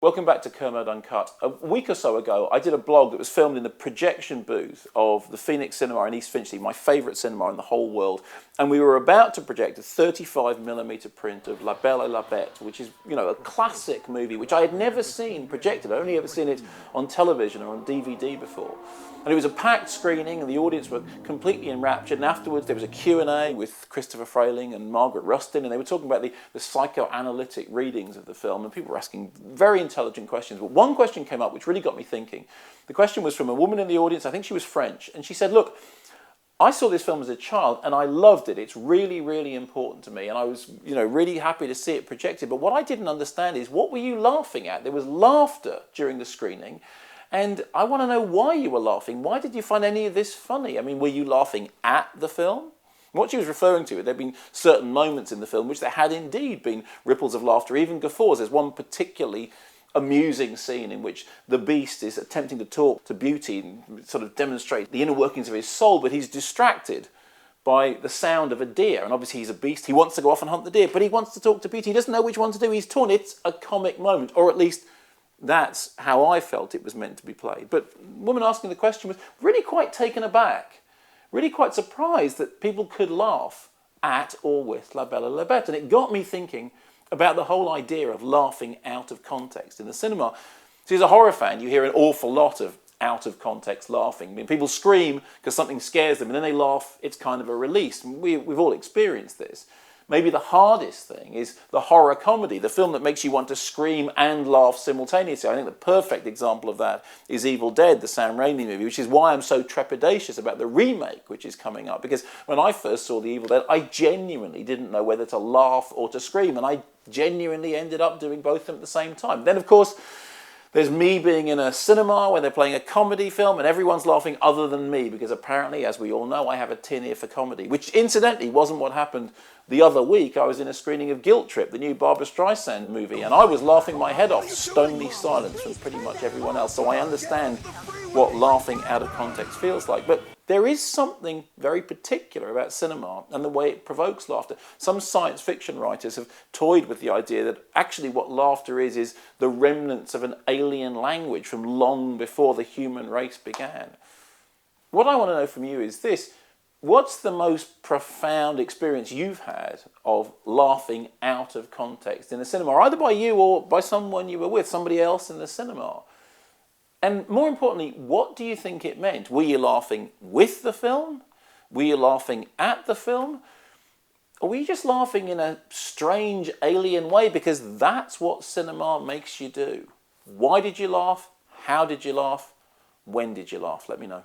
Welcome back to Kermode Uncut. A week or so ago, I did a blog that was filmed in the projection booth of the Phoenix Cinema in East Finchley, my favourite cinema in the whole world. And we were about to project a 35mm print of La Belle et la Bête, which is, you know, a classic movie, which I had never seen projected. I'd only ever seen it on television or on DVD before. And it was a packed screening, and the audience were completely enraptured. And afterwards, there was a Q&A with Christopher Frayling and Margaret Rustin, and they were talking about the psychoanalytic readings of the film, and people were asking very intelligent questions. But one question came up which really got me thinking. The question was from a woman in the audience. I think she was French, and she said, "Look, I saw this film as a child, and I loved it. It's really, really important to me, and I was, you know, really happy to see it projected. But what I didn't understand is, what were you laughing at? There was laughter during the screening. And I want to know why you were laughing. Why did you find any of this funny? I mean, were you laughing at the film?" What she was referring to, there had been certain moments in the film which there had indeed been ripples of laughter, even guffaws. There's one particularly amusing scene in which the Beast is attempting to talk to Beauty and sort of demonstrate the inner workings of his soul, but he's distracted by the sound of a deer. And obviously he's a beast. He wants to go off and hunt the deer, but he wants to talk to Beauty. He doesn't know which one to do. He's torn. It's a comic moment, or at least that's how I felt it was meant to be played. But the woman asking the question was really quite taken aback, really quite surprised that people could laugh at or with La Belle et la Bête. And it got me thinking about the whole idea of laughing out of context in the cinema. See, as a horror fan, you hear an awful lot of out of context laughing. I mean, people scream because something scares them, and then they laugh. It's kind of a release. We've all experienced this. Maybe the hardest thing is the horror comedy, the film that makes you want to scream and laugh simultaneously. I think the perfect example of that is Evil Dead, the Sam Raimi movie, which is why I'm so trepidatious about the remake which is coming up. Because when I first saw the Evil Dead, I genuinely didn't know whether to laugh or to scream, and I genuinely ended up doing both of them at the same time. Then, of course, there's me being in a cinema where they're playing a comedy film and everyone's laughing other than me, because apparently, as we all know, I have a tin ear for comedy, which incidentally wasn't what happened the other week. I was in a screening of Guilt Trip, the new Barbra Streisand movie, and I was laughing my head off, stony silence from pretty much everyone else. So I understand what laughing out of context feels like. But there is something very particular about cinema and the way it provokes laughter. Some science fiction writers have toyed with the idea that actually what laughter is the remnants of an alien language from long before the human race began. What I want to know from you is this: what's the most profound experience you've had of laughing out of context in a cinema, either by you or by someone you were with, somebody else in the cinema? And more importantly, what do you think it meant? Were you laughing with the film? Were you laughing at the film? Or were you just laughing in a strange alien way? Because that's what cinema makes you do. Why did you laugh? How did you laugh? When did you laugh? Let me know.